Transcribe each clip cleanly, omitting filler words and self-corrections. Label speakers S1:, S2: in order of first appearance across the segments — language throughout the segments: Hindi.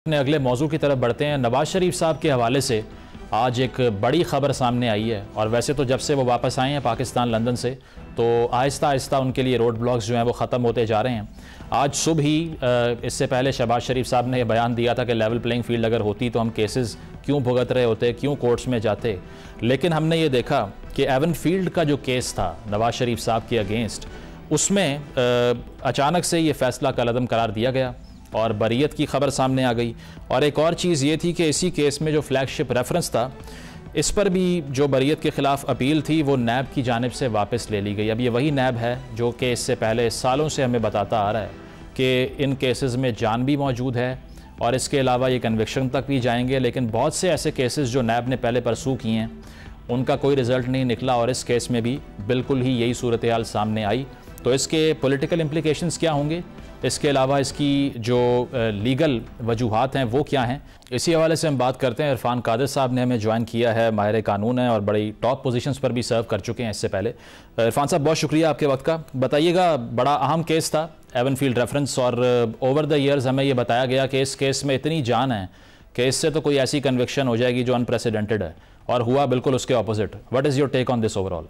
S1: अपने अगले मौजू की तरफ बढ़ते हैं। नवाज शरीफ साहब के हवाले से आज एक बड़ी ख़बर सामने आई है और वैसे तो जब से वो वापस आए हैं पाकिस्तान लंदन से तो आहिस्ता आहिस्ता उनके लिए रोड ब्लॉक्स जो हैं वो ख़त्म होते जा रहे हैं। आज सुबह ही इससे पहले शहबाज शरीफ साहब ने यह बयान दिया था कि लेवल प्लेइंग फील्ड अगर होती तो हम केसेस क्यों भुगत रहे होते, क्यों कोर्ट्स में जाते। लेकिन हमने ये देखा कि एवन फील्ड का जो केस था नवाज शरीफ साहब के अगेंस्ट, उसमें अचानक से ये फ़ैसला कलअदम करार दिया गया और बरीयत की खबर सामने आ गई। और एक और चीज़ ये थी कि इसी केस में जो फ्लैगशिप रेफरेंस था, इस पर भी जो बरीयत के ख़िलाफ़ अपील थी वो नैब की जानिब से वापस ले ली गई। अब ये वही नैब है जो कि इससे पहले सालों से हमें बताता आ रहा है कि इन केसेस में जान भी मौजूद है और इसके अलावा ये कन्विक्शन तक भी जाएंगे। लेकिन बहुत से ऐसे केसेस जो नैब ने पहले परसू किए हैं उनका कोई रिज़ल्ट नहीं निकला और इस केस में भी बिल्कुल ही यही सूरत हाल सामने आई। तो इसके पॉलिटिकल इम्प्लिकेशंस क्या होंगे, इसके अलावा इसकी जो लीगल वजूहात हैं वो क्या हैं, इसी हवाले से हम बात करते हैं। इरफान कादिर साहब ने हमें ज्वाइन किया है, माहिर कानून है और बड़ी टॉप पोजीशंस पर भी सर्व कर चुके हैं इससे पहले। इरफान साहब बहुत शुक्रिया आपके वक्त का। बताइएगा, बड़ा अहम केस था एवन फील्ड रेफरेंस और ओवर द ईयर्स हमें ये बताया गया कि इस केस में इतनी जान है कि इससे तो कोई ऐसी कन्विक्शन हो जाएगी जो अनप्रेसिडेंटेड है, और हुआ बिल्कुल उसके opposite. What is your take on this overall?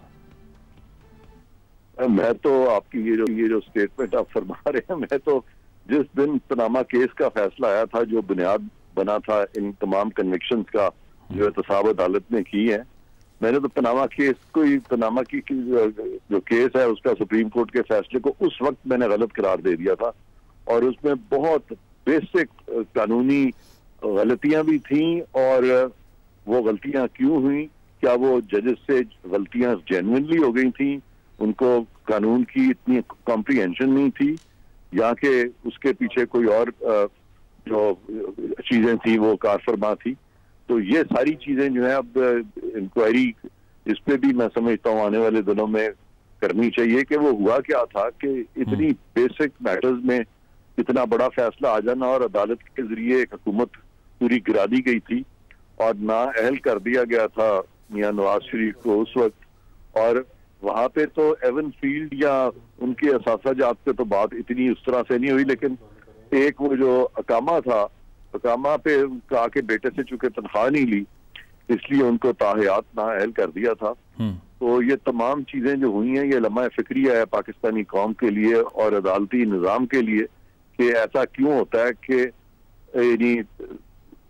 S2: मैं तो आपकी ये जो स्टेटमेंट आप फरमा रहे हैं, मैं तो जिस दिन पनामा केस का फैसला आया था, जो बुनियाद बना था इन तमाम कन्विक्शंस का जो एहतसाब अदालत ने की है, मैंने तो पनामा की जो केस है उसका सुप्रीम कोर्ट के फैसले को उस वक्त मैंने गलत करार दे दिया था। और उसमें बहुत बेसिक कानूनी गलतियां भी थी, और वो गलतियां क्यों हुई, क्या वो जजेस से गलतियां जेन्युइनली हो गई थी, उनको कानून की इतनी कॉम्प्रिहेंशन नहीं थी, या कि उसके पीछे कोई और जो चीजें थी वो कारफरमा थी। तो ये सारी चीजें जो है अब इंक्वायरी इस पे भी मैं समझता हूँ आने वाले दिनों में करनी चाहिए कि वो हुआ क्या था कि इतनी बेसिक मैटर्स में इतना बड़ा फैसला आ जाना, और अदालत के जरिए एक हुकूमत पूरी गिरा दी गई थी और ना अहल कर दिया गया था मियां नवाज शरीफ को उस वक्त। और वहां पे तो एवन फील्ड या उनके असासाजात पे तो बात इतनी उस तरह से नहीं हुई, लेकिन एक वो जो अकामा था, अकामा पे कहा कि बेटे से चूंकि तनख्वाह नहीं ली इसलिए उनको ताहयात नाअहल कर दिया था। तो ये तमाम चीजें जो हुई हैं, ये लम्हा फिक्रिया है पाकिस्तानी कौम के लिए और अदालती निज़ाम के लिए कि ऐसा क्यों होता है कि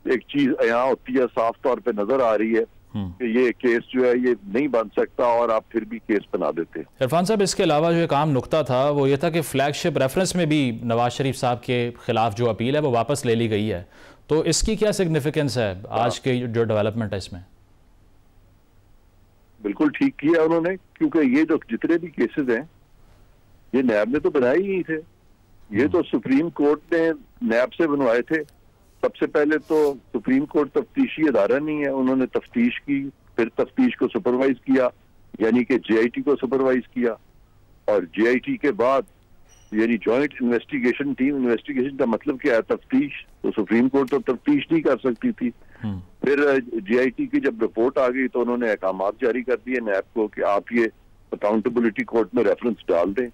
S2: एक चीज यहाँ होती है, साफ तौर पे नजर आ रही है कि ये केस जो है ये नहीं बन सकता और आप फिर भी केस बना देते हैं।
S1: इरफान साहब, इसके अलावा जो एक आम नुक्ता था वो ये था कि फ्लैगशिप रेफरेंस में भी नवाज शरीफ साहब के खिलाफ जो अपील है वो वापस ले ली गई है। तो इसकी क्या सिग्निफिकेंस है आज के जो डेवलपमेंट है इसमें?
S2: बिल्कुल ठीक किया उन्होंने, क्योंकि ये जो जितने भी केसेस हैं ये नैब ने तो बनाए ही नहीं थे, ये तो सुप्रीम कोर्ट ने नैब से बनवाए थे। सबसे पहले तो सुप्रीम कोर्ट तफ्तीशी अदारा नहीं है, उन्होंने तफ्तीश की, फिर तफ्तीश को सुपरवाइज किया, यानी कि जेआईटी को सुपरवाइज किया, और जेआईटी के बाद यानी जॉइंट इन्वेस्टिगेशन टीम, इन्वेस्टिगेशन का मतलब क्या है, तफ्तीश। तो सुप्रीम कोर्ट तो तफ्तीश नहीं कर सकती थी। फिर जेआईटी की जब रिपोर्ट आ गई तो उन्होंने अहकामात जारी कर दिए नैब को कि आप ये अकाउंटेबिलिटी कोर्ट में रेफरेंस डाल दें।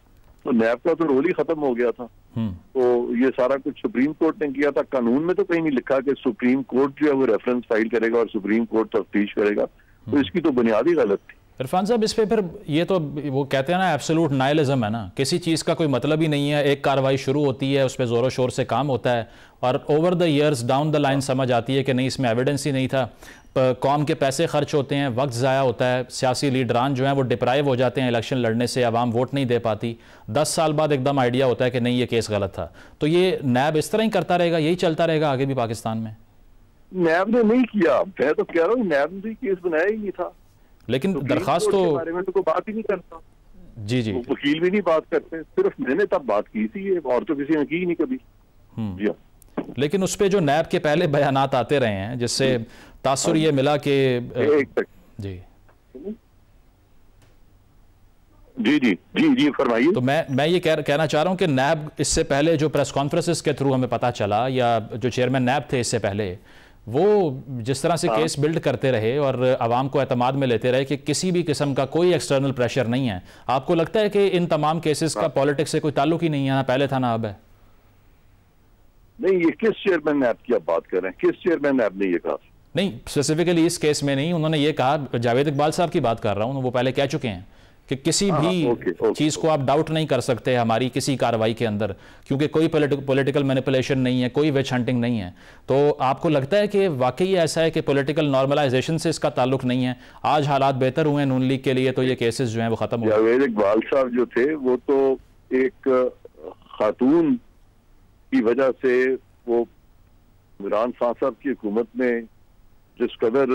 S2: तो नैब का तो रोल ही खत्म हो गया था। तो ये सारा कुछ सुप्रीम कोर्ट ने किया था। कानून में तो कहीं नहीं लिखा कि सुप्रीम कोर्ट जो है वो रेफरेंस फाइल करेगा और सुप्रीम कोर्ट तफ्तीश करेगा। तो इसकी तो बुनियादी गलत थी।
S1: इरफान साहब, इस पे फिर ये तो वो कहते हैं ना एब्सोल्यूट नाइलिज्म है ना, किसी चीज़ का कोई मतलब ही नहीं है। एक कार्रवाई शुरू होती है, उस पर ज़ोरों शोर से काम होता है और over the years down the line समझ आती है कि नहीं, इसमें एविडेंस ही नहीं था, कौम के पैसे खर्च होते हैं, वक्त ज़ाया होता है, सियासी लीडरान जो हैं वो डिप्राइव हो जाते हैं इलेक्शन लड़ने से, आवाम वोट नहीं दे पाती, 10 साल बाद एकदम आइडिया होता है कि नहीं ये केस गलत था। तो ये नैब इस तरह ही करता रहेगा, यही चलता रहेगा आगे भी पाकिस्तान में?
S2: नैब ने नहीं किया, मैं तो कह रहा हूँ नैब ने केस बनाया ही नहीं था।
S1: लेकिन दरखास्त तो
S2: बारे में तो कोई बात ही नहीं करता।
S1: जी
S2: वकील भी नहीं बात करते, सिर्फ मैंने तब बात की थी और तो किसी ने की ही नहीं कभी। जी हाँ।
S1: लेकिन उस पे जो नैब के पहले बयानात आते रहे हैं जिससे तासुर ये मिला कि जी
S2: जी जी जी जी फरमाइए।
S1: तो मैं ये कहना चाह रहा हूं कि नैब इससे पहले जो प्रेस कॉन्फ्रेंसेस के थ्रू हमें पता चला, या जो चेयरमैन नैब थे इससे पहले, वो जिस तरह से केस बिल्ड करते रहे और आवाम को एतमाद में लेते रहे कि किसी भी किस्म का कोई एक्सटर्नल प्रेशर नहीं है, आपको लगता है कि इन तमाम केसेस का पॉलिटिक्स से कोई ताल्लुक ही नहीं है, ना पहले था ना अब है?
S2: नहीं, ये किस चेयरमैन ऐप की आप बात कर रहे हैं? किस चेयरमैन ऐप ने ये कहा?
S1: नहीं, स्पेसिफिकली इस केस में नहीं, उन्होंने ये कहा, जावेद इकबाल साहब की बात कर रहा हूँ, वो पहले कह चुके हैं कि किसी भी चीज़ को आप डाउट नहीं कर सकते हमारी किसी कार्रवाई के अंदर, क्योंकि कोई पॉलिटिकल मैनिपुलेशन नहीं है, कोई विच हंटिंग नहीं है। तो आपको लगता है कि वाकई ऐसा है कि पॉलिटिकल नॉर्मलाइजेशन से इसका ताल्लुक नहीं है? आज हालात बेहतर हुए हैं नून लीग के लिए, तो ये केसेस जो हैं वो खत्म हो गए।
S2: जावेद इकबाल साहब जो थे वो तो एक खातून की वजह से, वो इमरान खान साहब की हुकूमत ने जिस कदर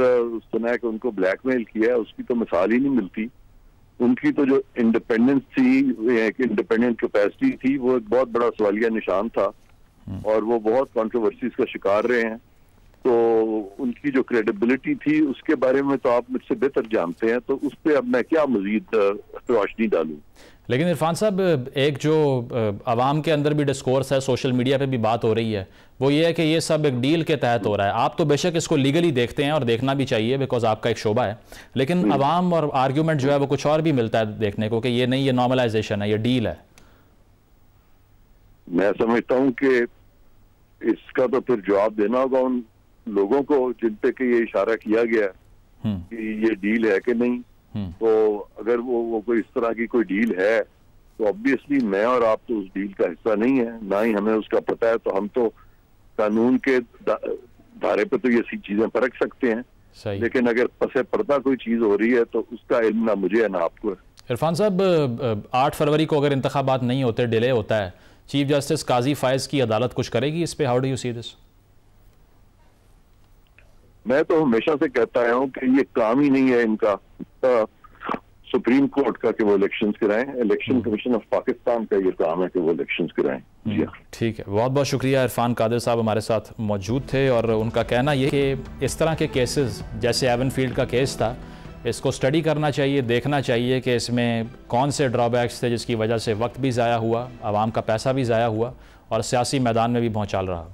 S2: सुना कि उनको ब्लैकमेल किया है, उसकी तो मिसाल ही नहीं मिलती। उनकी तो जो इंडिपेंडेंस थी, एक इंडिपेंडेंट कैपेसिटी थी, वो एक बहुत बड़ा सवालिया निशान था और वो बहुत कंट्रोवर्सीज का शिकार रहे हैं। तो उनकी जो क्रेडिबिलिटी थी उसके बारे में तो आप मुझसे बेहतर जानते हैं, तो उस पर अब मैं क्या मजीद रोशनी डालूं।
S1: लेकिन इरफान साहब, एक जो आवाम के अंदर भी डिस्कोर्स है, सोशल मीडिया पे भी बात हो रही है, वो ये है कि ये सब एक डील के तहत हो रहा है। आप तो बेशक इसको लीगली देखते हैं और देखना भी चाहिए बिकॉज आपका एक शोबा है, लेकिन आवाम और आर्ग्यूमेंट जो है वो कुछ और भी मिलता है देखने को कि ये नहीं, ये नॉर्मलाइजेशन है, ये डील है।
S2: मैं समझता हूँ कि इसका तो फिर जवाब देना होगा उन लोगों को जिन पे कि ये इशारा किया गया है कि ये डील है कि नहीं। तो अगर वो कोई इस तरह की कोई डील है तो ऑब्वियसली मैं और आप तो उस डील का हिस्सा नहीं है, ना ही हमें उसका पता है। तो हम तो कानून के धारे पे तो ये सी चीजें परख सकते हैं, लेकिन अगर पसे पर्दा कोई चीज हो रही है तो उसका इल्म ना मुझे है ना आपको है।
S1: इरफान साहब, 8 फरवरी को अगर इंतखाबात नहीं होते, डिले होता है, चीफ जस्टिस काजी फायज की अदालत कुछ करेगी इस पे? How do you see this?
S2: मैं तो हमेशा से कहता आया हूँ कि ये काम ही नहीं है इनका सुप्रीम कोर्ट का कि वो इलेक्शंस कराएं। इलेक्शन कमीशन ऑफ पाकिस्तान का ये काम है कि वो इलेक्शंस कराएं। जी
S1: ठीक है, बहुत बहुत शुक्रिया। इरफान कादिर साहब हमारे साथ मौजूद थे और उनका कहना ये कि इस तरह के केसेस जैसे एवनफील्ड का केस था, इसको स्टडी करना चाहिए, देखना चाहिए कि इसमें कौन से ड्रॉबैक्स थे जिसकी वजह से वक्त भी ज़ाया हुआ, आवाम का पैसा भी ज़ाया हुआ और सियासी मैदान में भी भौचाल रहा।